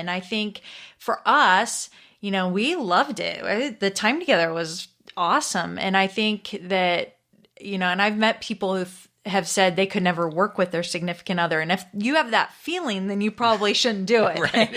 And I think for us, we loved it. The time together was awesome. And I think that, and I've met people who have said they could never work with their significant other. And if you have that feeling, then you probably shouldn't do it. Right.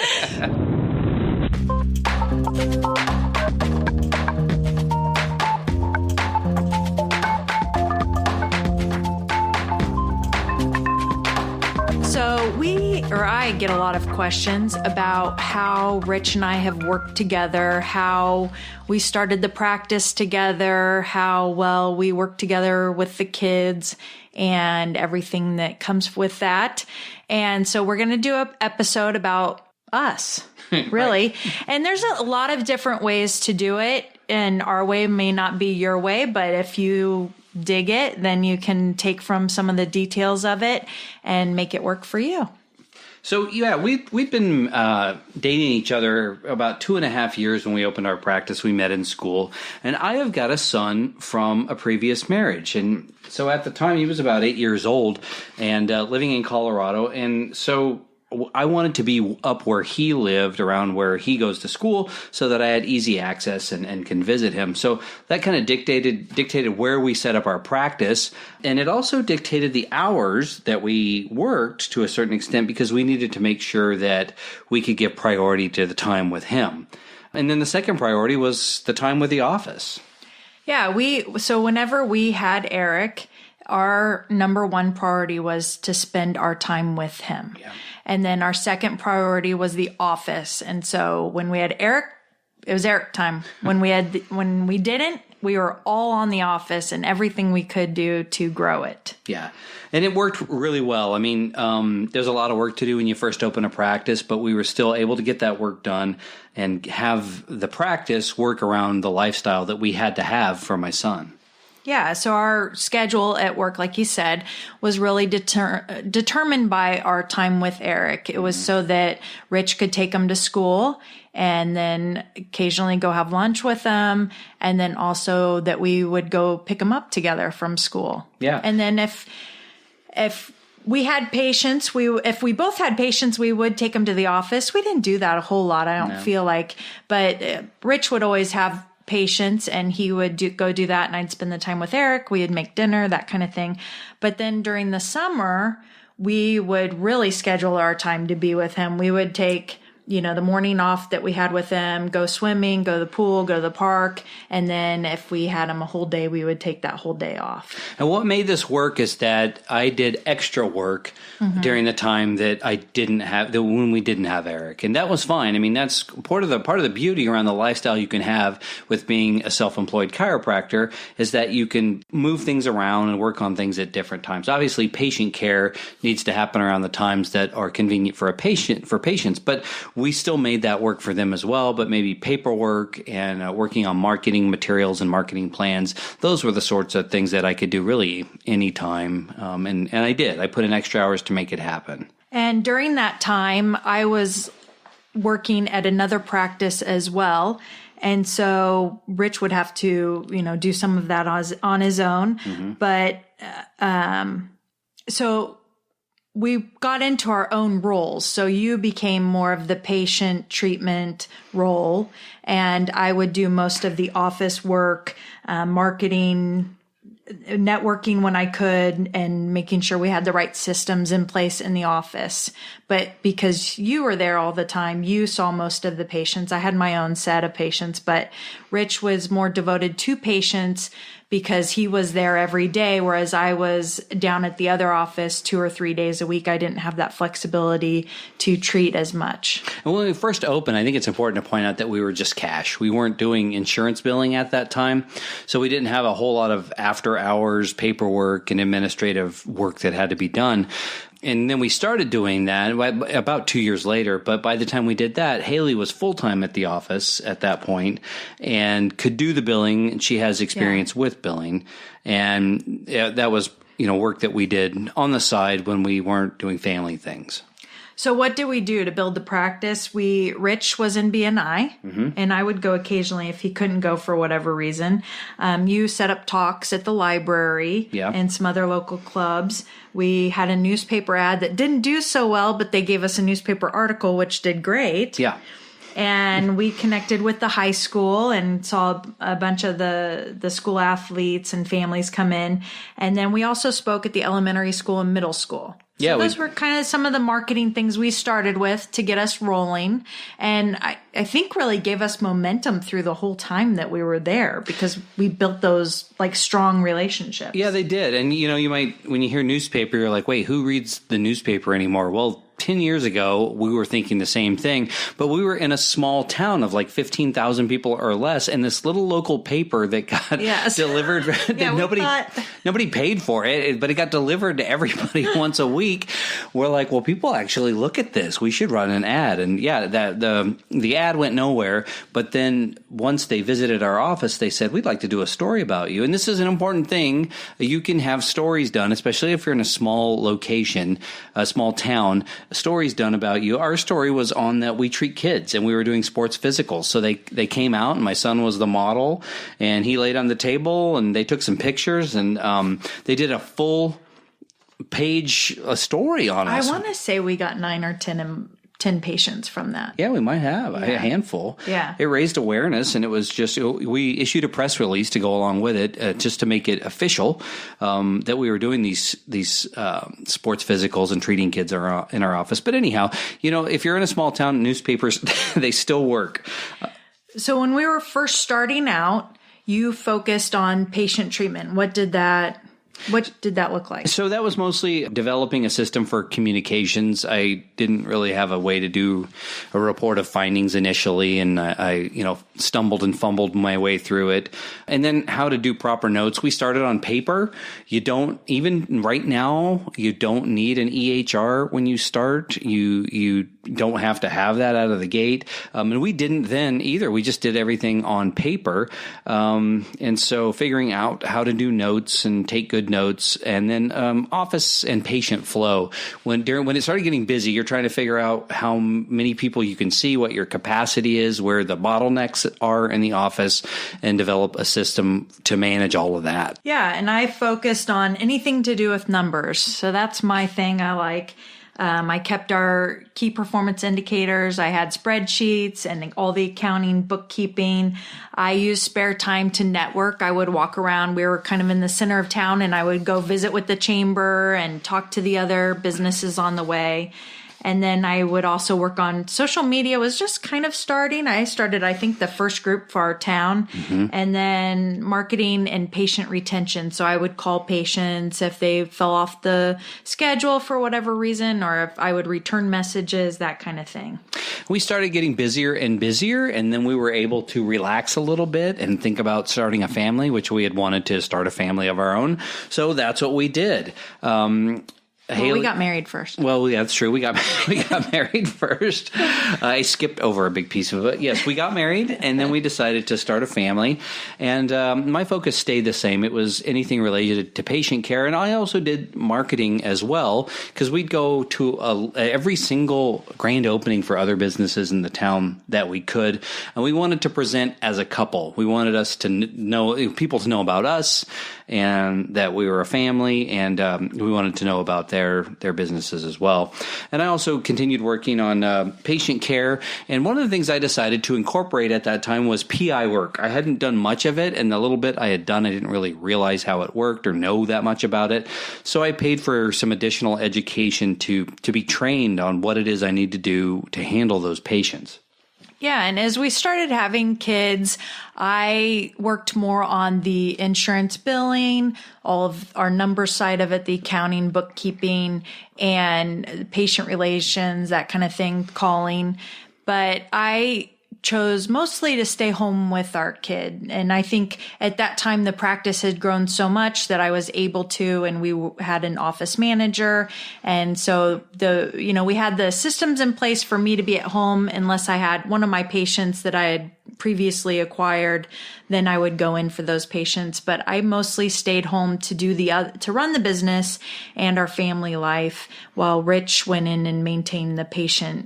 I get a lot of questions about how Rich and I have worked together, how we started the practice together, how well we work together with the kids and everything that comes with that. And so we're going to do an episode about us, really. Right. And there's a lot of different ways to do it. And our way may not be your way, but if you dig it, then you can take from some of the details of it and make it work for you. So, yeah, we've been dating each other about 2.5 years when we opened our practice. We met in school. And I have got a son from a previous marriage. And so at the time, he was about 8 years old and living in Colorado. And so I wanted to be up where he lived, around where he goes to school, so that I had easy access and can visit him. So that kind of dictated where we set up our practice. And it also dictated the hours that we worked to a certain extent, because we needed to make sure that we could give priority to the time with him. And then the second priority was the time with the office. Yeah, so whenever we had Eric, our number one priority was to spend our time with him. Yeah. And then our second priority was the office. And so when we had Eric, it was Eric time. When we didn't, we were all on the office and everything we could do to grow it. Yeah. And it worked really well. I mean, there's a lot of work to do when you first open a practice, but we were still able to get that work done and have the practice work around the lifestyle that we had to have for my son. Yeah, so our schedule at work, like you said, was really determined by our time with Eric. It was so that Rich could take him to school and then occasionally go have lunch with him, and then also that we would go pick him up together from school. Yeah. And then if we had patients, if we both had patients, we would take him to the office. We didn't do that a whole lot, I don't feel like. But Rich would always have patients and he would go do that, and I'd spend the time with Eric. We would make dinner, that kind of thing. But then during the summer, we would really schedule our time to be with him. We would take, the morning off that we had with him, go swimming, go to the pool, go to the park. And then if we had him a whole day, we would take that whole day off. And what made this work is that I did extra work during the time that I didn't have, when we didn't have Eric. And that was fine. I mean, that's part of the beauty around the lifestyle you can have with being a self-employed chiropractor, is that you can move things around and work on things at different times. Obviously, patient care needs to happen around the times that are convenient for patients, but we still made that work for them as well. But maybe paperwork and working on marketing materials and marketing plans, those were the sorts of things that I could do really anytime. And I did. I put in extra hours to make it happen. And during that time, I was working at another practice as well. And so Rich would have to, do some of that on his own. Mm-hmm. But so we got into our own roles. So you became more of the patient treatment role, and I would do most of the office work, marketing, networking when I could, and making sure we had the right systems in place in the office. But because you were there all the time, you saw most of the patients. I had my own set of patients, but Rich was more devoted to patients because he was there every day, whereas I was down at the other office 2 or 3 days a week. I didn't have that flexibility to treat as much. And when we first opened, I think it's important to point out that we were just cash. We weren't doing insurance billing at that time, so we didn't have a whole lot of after-hours paperwork and administrative work that had to be done. And then we started doing that about 2 years later. But by the time we did that, Haley was full-time at the office at that point and could do the billing. And she has experience with billing. And that was, work that we did on the side when we weren't doing family things. So what did we do to build the practice? Rich was in BNI, and I would go occasionally if he couldn't go for whatever reason. You set up talks at the library and some other local clubs. We had a newspaper ad that didn't do so well, but they gave us a newspaper article, which did great. Yeah. And we connected with the high school and saw a bunch of the school athletes and families come in. And then we also spoke at the elementary school and middle school. So those were kind of some of the marketing things we started with to get us rolling. And I think really gave us momentum through the whole time that we were there because we built those like strong relationships. Yeah, they did. And, you might, when you hear newspaper, you're like, wait, who reads the newspaper anymore? Well, 10 years ago, we were thinking the same thing, but we were in a small town of like 15,000 people or less, and this little local paper that got delivered, nobody paid for it, but it got delivered to everybody once a week. We're like, well, people actually look at this. We should run an ad. And the ad went nowhere. But then once they visited our office, they said, we'd like to do a story about you. And this is an important thing. You can have stories done, especially if you're in a small location, a small town. Stories done about you. Our story was on that we treat kids, and we were doing sports physicals. So they came out, and my son was the model, and he laid on the table, and they took some pictures, and they did a full page story on us. I want to say we got 9 or 10 patients from that. Yeah, we might have a handful. Yeah. It raised awareness, and it was just, we issued a press release to go along with it, just to make it official, that we were doing these sports physicals and treating kids in our office. But anyhow, if you're in a small town, newspapers, they still work. So when we were first starting out, you focused on patient treatment. What did that look like? So that was mostly developing a system for communications. I didn't really have a way to do a report of findings initially, and I stumbled and fumbled my way through it. And then how to do proper notes. We started on paper. Even right now, you don't need an EHR when you start. You don't have to have that out of the gate. And we didn't then either. We just did everything on paper. And so figuring out how to do notes and take good notes, and then office and patient flow. When it started getting busy, you're trying to figure out how many people you can see, what your capacity is, where the bottlenecks are in the office, and develop a system to manage all of that. Yeah, and I focused on anything to do with numbers. So that's my thing. I like. I kept our key performance indicators. I had spreadsheets and all the accounting, bookkeeping. I used spare time to network. I would walk around. We were kind of in the center of town, and I would go visit with the chamber and talk to the other businesses on the way. And then I would also work on social media. Was just kind of starting. I started, I think, the first group for our town, and then marketing and patient retention. So I would call patients if they fell off the schedule for whatever reason, or if I would return messages, that kind of thing. We started getting busier and busier, and then we were able to relax a little bit and think about starting a family, which we had wanted to start a family of our own. So that's what we did. We got married first. Well, yeah, that's true. We got married first. I skipped over a big piece of it. Yes, we got married, and then we decided to start a family. And my focus stayed the same. It was anything related to patient care, and I also did marketing as well, because we'd go to every single grand opening for other businesses in the town that we could, and we wanted to present as a couple. We wanted us to know people to know about us, and that we were a family, and we wanted to know about their businesses as well. And I also continued working on patient care. And one of the things I decided to incorporate at that time was PI work. I hadn't done much of it, and the little bit I had done, I didn't really realize how it worked or know that much about it. So I paid for some additional education to be trained on what it is I need to do to handle those patients. Yeah, and as we started having kids, I worked more on the insurance billing, all of our number side of it, the accounting, bookkeeping, and patient relations, that kind of thing, calling. But I chose mostly to stay home with our kid. And I think at that time, the practice had grown so much that I was able to, and we had an office manager. And so we had the systems in place for me to be at home unless I had one of my patients that I had previously acquired, then I would go in for those patients. But I mostly stayed home to do to run the business and our family life, while Rich went in and maintained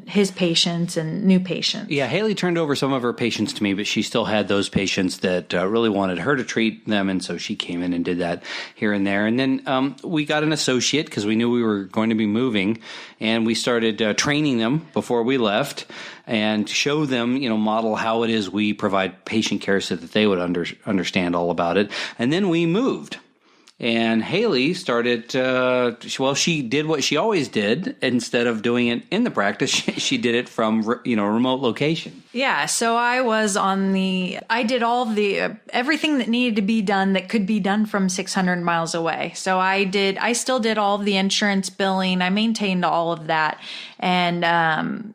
his patients and new patients. Yeah, Haley turned over some of her patients to me, but she still had those patients that really wanted her to treat them, and so she came in and did that here and there. And then we got an associate because we knew we were going to be moving, and we started training them before we left and show them, model how it is we provide patient care so that they would understand all about it. And then we moved. And Haley started, she did what she always did. Instead of doing it in the practice, she did it from, remote location. Yeah. So I did everything that needed to be done that could be done from 600 miles away. So I still did all of the insurance billing. I maintained all of that. And,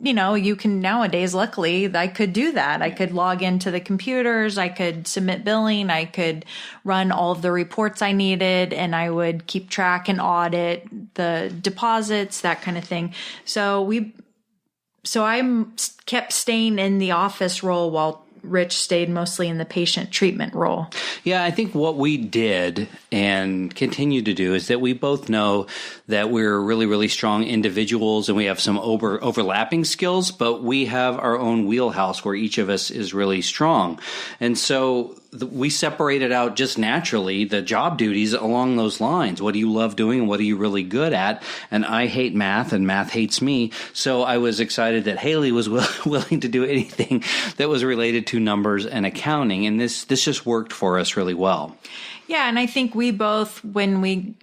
you can nowadays, luckily, I could do that. I could log into the computers. I could submit billing. I could run all of the reports I needed, and I would keep track and audit the deposits, that kind of thing. So I kept staying in the office role while Rich stayed mostly in the patient treatment role. Yeah, I think what we did and continue to do is that we both know that we're really, really strong individuals and we have some overlapping skills, but we have our own wheelhouse where each of us is really strong. And so we separated out just naturally the job duties along those lines. What do you love doing and what are you really good at? And I hate math and math hates me. So I was excited that Haley was willing to do anything that was related to numbers and accounting. And this just worked for us really well. Yeah. And I think we both, when we,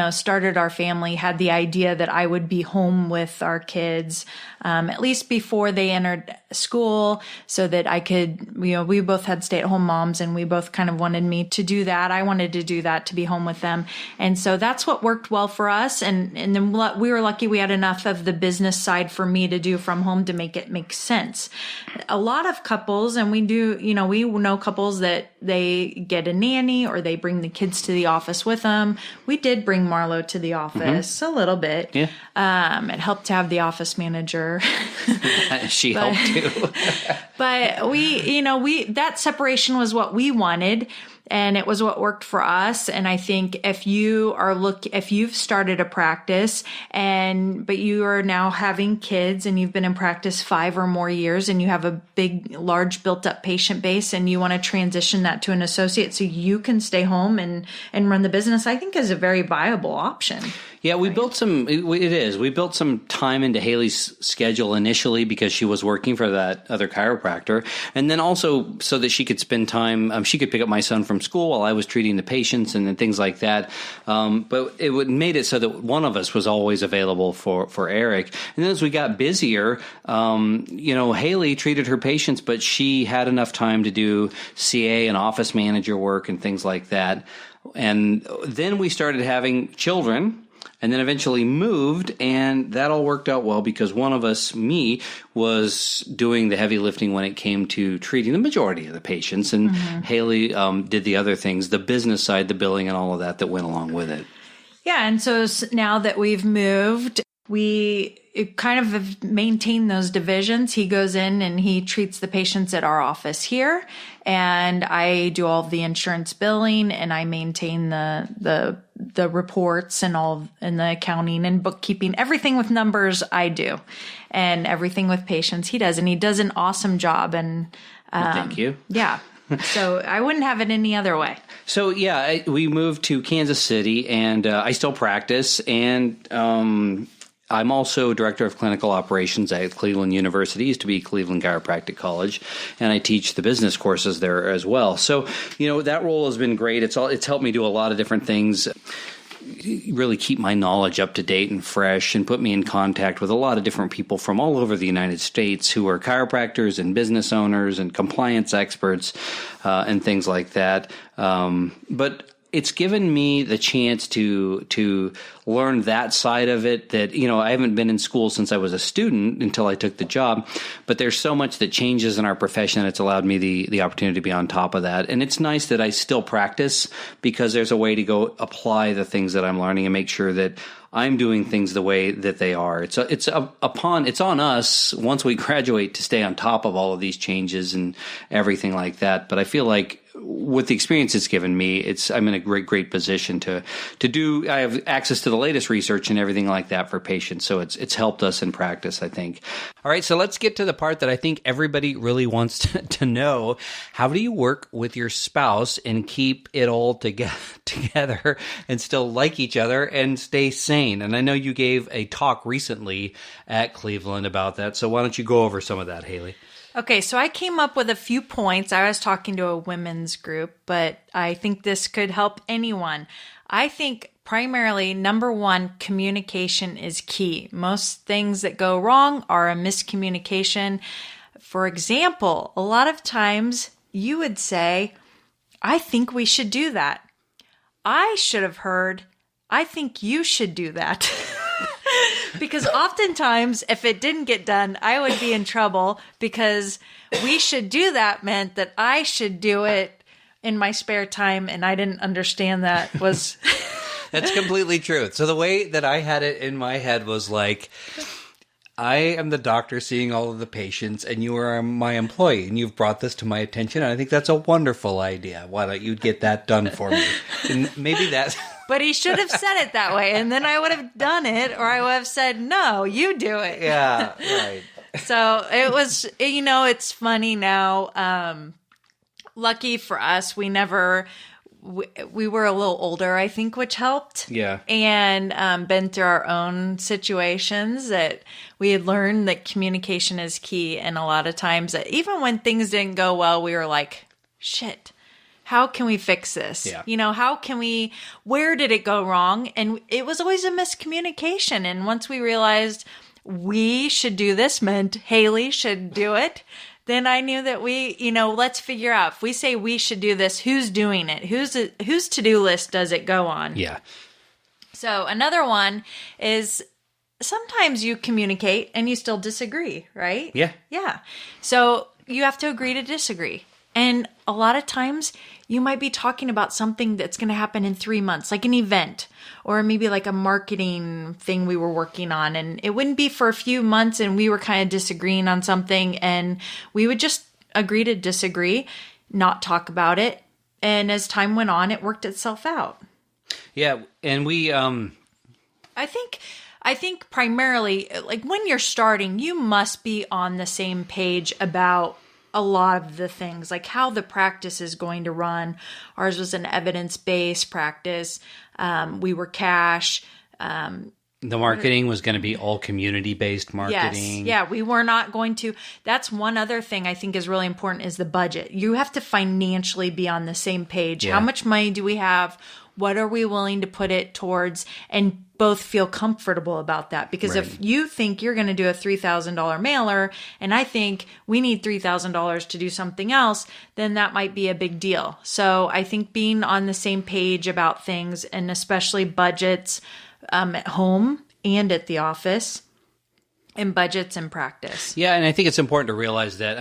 started our family, had the idea that I would be home with our kids, at least before they entered school, so that I could, we both had stay-at-home moms and we both kind of wanted me to do that. I wanted to do that, to be home with them. And so that's what worked well for us. And then we were lucky we had enough of the business side for me to do from home to make it make sense. A lot of couples, and we do, we know couples that they get a nanny or they bring the kids to the office with them. We did bring Marlo to the office a little bit. Yeah. It helped to have the office manager. She helped too. But that separation was what we wanted. And it was what worked for us. And I think if you've started a practice but you are now having kids and you've been in practice 5 or more years and you have a large built up patient base and you want to transition that to an associate so you can stay home and run the business, I think is a very viable option. Yeah, we built some time into Haley's schedule initially because she was working for that other chiropractor. And then also so that she could spend time, she could pick up my son from school while I was treating the patients and things like that. But it made it so that one of us was always available for Eric. And then as we got busier, Haley treated her patients, but she had enough time to do CA and office manager work and things like that. And then we started having children. And then eventually moved, and that all worked out well because one of us, me, was doing the heavy lifting when it came to treating the majority of the patients, and Haley did the other things, the business side, the billing, and all of that went along with it. Yeah, and so now that we've moved, we kind of have maintained those divisions. He goes in and he treats the patients at our office here, and I do all of the insurance billing, and I maintain the reports and the accounting and bookkeeping. Everything with numbers I do, and everything with patients he does, and he does an awesome job. And thank you. Yeah. So I wouldn't have it any other way. So yeah, we moved to Kansas City, and I still practice, and I'm also director of clinical operations at Cleveland University, used to be Cleveland Chiropractic College, and I teach the business courses there as well. So, that role has been great. It's helped me do a lot of different things, really keep my knowledge up to date and fresh, and put me in contact with a lot of different people from all over the United States who are chiropractors and business owners and compliance experts and things like that. But it's given me the chance to learn that side of it that, I haven't been in school since I was a student until I took the job, but there's so much that changes in our profession that it's allowed me the opportunity to be on top of that. And it's nice that I still practice because there's a way to go apply the things that I'm learning and make sure that I'm doing things the way that they are. It's on us once we graduate to stay on top of all of these changes and everything like that. But I feel like with the experience it's given me, I'm in a great position to do. I have access to the latest research and everything like that for patients. So it's helped us in practice, I think. All right, so let's get to the part that I think everybody really wants to know. How do you work with your spouse and keep it all together and still like each other and stay sane? And I know you gave a talk recently at Cleveland about that. So why don't you go over some of that, Haley? Okay, so I came up with a few points. I was talking to a women's group, but I think this could help anyone. I think primarily, number one, communication is key. Most things that go wrong are a miscommunication. For example, a lot of times you would say, I think we should do that. I should have heard, I think you should do that. Because oftentimes, if it didn't get done, I would be in trouble because we should do that meant that I should do it in my spare time, and I didn't understand that was... That's completely true. So the way that I had it in my head was like, I am the doctor seeing all of the patients, and you are my employee, and you've brought this to my attention, and I think that's a wonderful idea. Why don't you get that done for me? And maybe that's... But he should have said it that way, and then I would have done it, or I would have said, no, you do it. Yeah, right. So it was, it's funny now. Lucky for us, we were a little older, I think, which helped. Yeah. And been through our own situations that we had learned that communication is key. And a lot of times, even when things didn't go well, we were like, shit. How can we fix this? Yeah. Where did it go wrong? And it was always a miscommunication. And once we realized we should do this meant Haley should do it, then I knew that let's figure out, if we say we should do this, who's doing it? Whose to-do list does it go on? Yeah. So another one is sometimes you communicate and you still disagree, right? Yeah. Yeah. So you have to agree to disagree. And a lot of times you might be talking about something that's going to happen in 3 months, like an event, or maybe like a marketing thing we were working on. And it wouldn't be for a few months and we were kind of disagreeing on something, and we would just agree to disagree, not talk about it. And as time went on, it worked itself out. Yeah. And we, I think primarily, like when you're starting, you must be on the same page about a lot of the things, like how the practice is going to run. Ours was an evidence-based practice. We were cash. The marketing was going to be all community-based marketing. Yes. Yeah, we were not going to. That's one other thing I think is really important is the budget. You have to financially be on the same page. Yeah. How much money do we have? What are we willing to put it towards? And both feel comfortable about that. Because if you think you're going to do a $3,000 mailer and I think we need $3,000 to do something else, then that might be a big deal. So I think being on the same page about things, and especially budgets at home and at the office, and budgets in practice. Yeah, and I think it's important to realize that,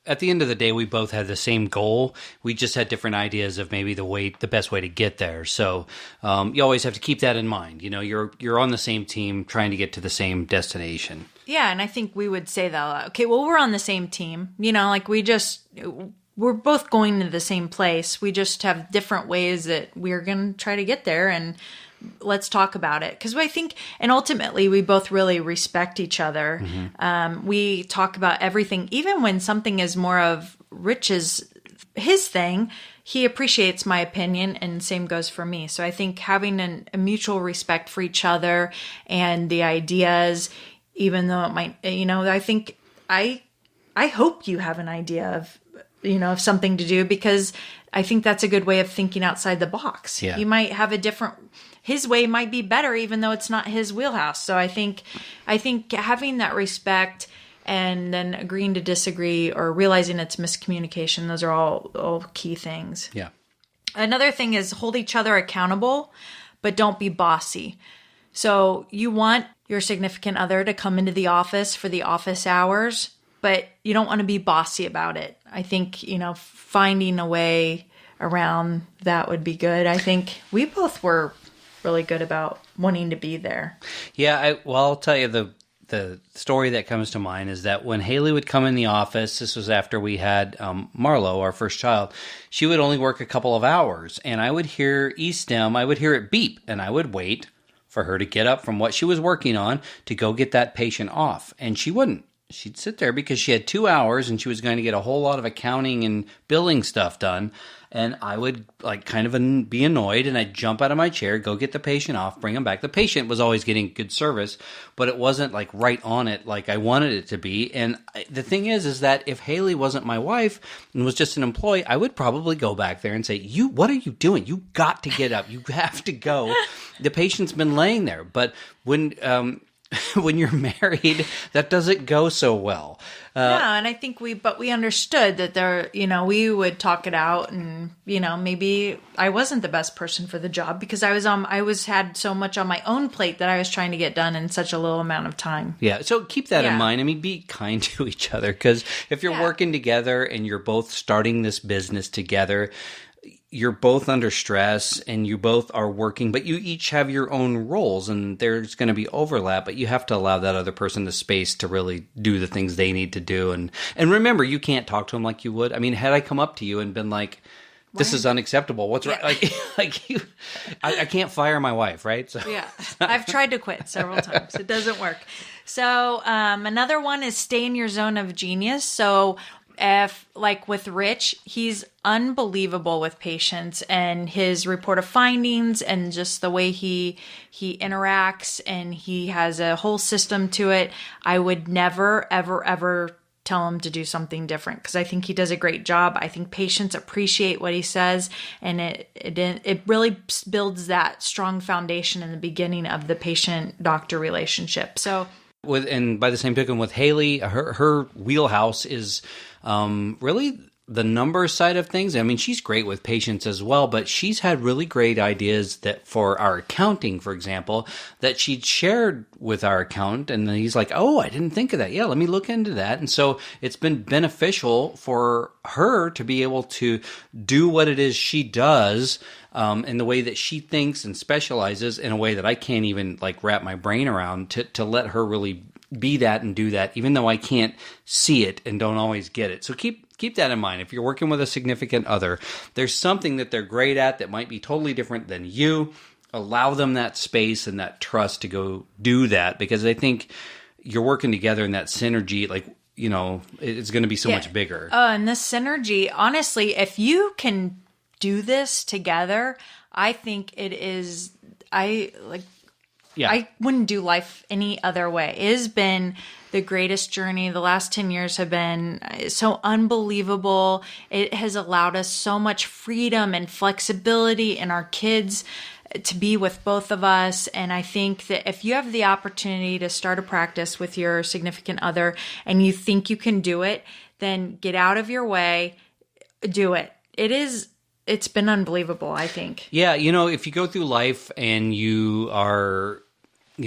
at the end of the day, we both had the same goal. We just had different ideas of maybe the best way to get there. So you always have to keep that in mind. You're on the same team trying to get to the same destination. Yeah, and I think we would say that a lot. Okay, well, we're on the same team. We're both going to the same place. We just have different ways that we're going to try to get there, and let's talk about it. Because I think, and ultimately, we both really respect each other. Mm-hmm. We talk about everything. Even when something is more of Rich's, his thing, he appreciates my opinion, and same goes for me. So I think having a mutual respect for each other and the ideas, even though it might, I think I hope you have an idea of something to do, because I think that's a good way of thinking outside the box. Yeah. You might have his way might be better, even though it's not his wheelhouse. So I think having that respect and then agreeing to disagree or realizing it's miscommunication, those are all key things. Yeah. Another thing is hold each other accountable, but don't be bossy. So you want your significant other to come into the office for the office hours, but you don't want to be bossy about it. I think, finding a way around that would be good. I think we both were really good about wanting to be there. Yeah, I'll tell you the story that comes to mind is that when Haley would come in the office, this was after we had Marlo, our first child, she would only work a couple of hours, and I would hear E-stem, I would hear it beep, and I would wait for her to get up from what she was working on to go get that patient off, and she wouldn't. She'd sit there because she had 2 hours and she was going to get a whole lot of accounting and billing stuff done. And I would kind of be annoyed, and I'd jump out of my chair, go get the patient off, bring him back. The patient was always getting good service, but it wasn't right on it like I wanted it to be. And the thing is that if Haley wasn't my wife and was just an employee, I would probably go back there and say, what are you doing? You got to get up. You have to go. The patient's been laying there. But when you're married, that doesn't go so well. No, and I think we understood that we would talk it out, and maybe I wasn't the best person for the job because I had so much on my own plate that I was trying to get done in such a little amount of time. Yeah, so keep that in mind. I mean, be kind to each other, because if you're working together and you're both starting this business together, you're both under stress and you both are working, but you each have your own roles and there's going to be overlap, but you have to allow that other person the space to really do the things they need to do. And remember, you can't talk to them like you would. I mean, had I come up to you and been like, this is unacceptable. What's right? I can't fire my wife, right? So. Yeah. I've tried to quit several times. It doesn't work. So another one is stay in your zone of genius. So if with Rich, he's unbelievable with patients and his report of findings and just the way he interacts, and he has a whole system to it. I would never, ever, ever tell him to do something different because I think he does a great job. I think patients appreciate what he says, and it really builds that strong foundation in the beginning of the patient-doctor relationship. So. And by the same token, with Haley, her wheelhouse is really the numbers side of things. I mean, she's great with patients as well, but she's had really great ideas that for our accounting, for example, that she'd shared with our accountant. And then he's like, oh, I didn't think of that. Yeah, let me look into that. And so it's been beneficial for her to be able to do what it is she does in the way that she thinks and specializes in a way that I can't even wrap my brain around, to let her really be that and do that, even though I can't see it and don't always get it. So keep that in mind. If you're working with a significant other, there's something that they're great at that might be totally different than you. Allow them that space and that trust to go do that, because I think you're working together in that synergy, it's going to be so much bigger. And this synergy, honestly, if you can do this together, I think it is, I wouldn't do life any other way. It has been the greatest journey. The last 10 years have been so unbelievable. It has allowed us so much freedom and flexibility in our kids to be with both of us. And I think that if you have the opportunity to start a practice with your significant other and you think you can do it, then get out of your way, do it. It's been unbelievable, I think. Yeah, if you go through life and you are,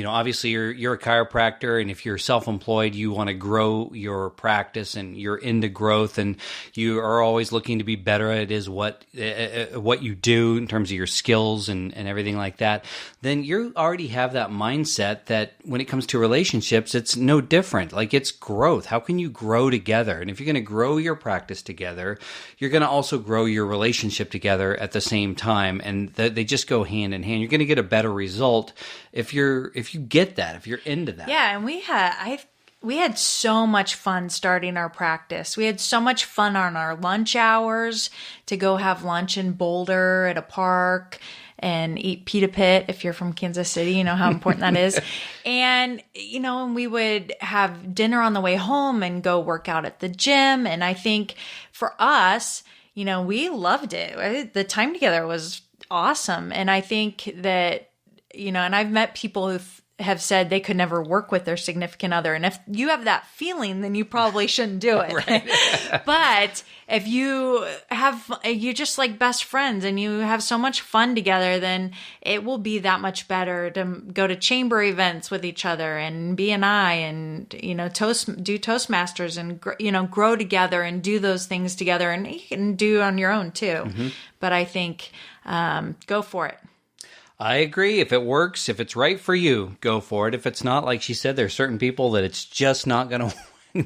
obviously you're a chiropractor, and if you're self-employed, you want to grow your practice and you're into growth and you are always looking to be better at what you do in terms of your skills and everything like that, then you already have that mindset that when it comes to relationships, it's no different. It's growth. How can you grow together? And if you're going to grow your practice together, you're going to also grow your relationship together at the same time. And they just go hand in hand. You're going to get a better result if you get that, if you're into that. Yeah, and we had so much fun starting our practice. We had so much fun on our lunch hours to go have lunch in Boulder at a park and eat pita pit. If you're from Kansas City, you know how important that is. And, and we would have dinner on the way home and go work out at the gym. And I think for us, we loved it. The time together was awesome. And I think that, and I've met people who have said they could never work with their significant other. And if you have that feeling, then you probably shouldn't do it. Right. But if you're just like best friends and you have so much fun together, then it will be that much better to go to chamber events with each other and B&I and, do Toastmasters and, grow together and do those things together. And you can do on your own too. Mm-hmm. But I think, go for it. I agree. If it works, if it's right for you, go for it. If it's not, like she said, there's certain people that it's just not going to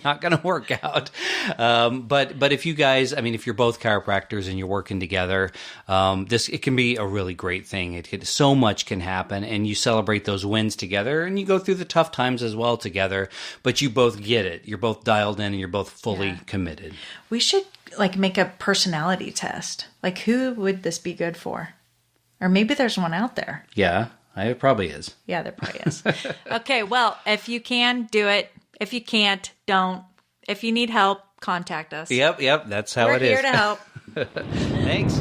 not going to work out. But if you guys, I mean, if you're both chiropractors and you're working together, it can be a really great thing. So much can happen, and you celebrate those wins together, and you go through the tough times as well together. But you both get it. You're both dialed in, and you're both fully committed. We should make a personality test. Like, who would this be good for? Or maybe there's one out there. Yeah, it probably is. Yeah, there probably is. Okay, well, if you can, do it. If you can't, don't. If you need help, contact us. Yep, that's how We're it is. We're here to help. Thanks.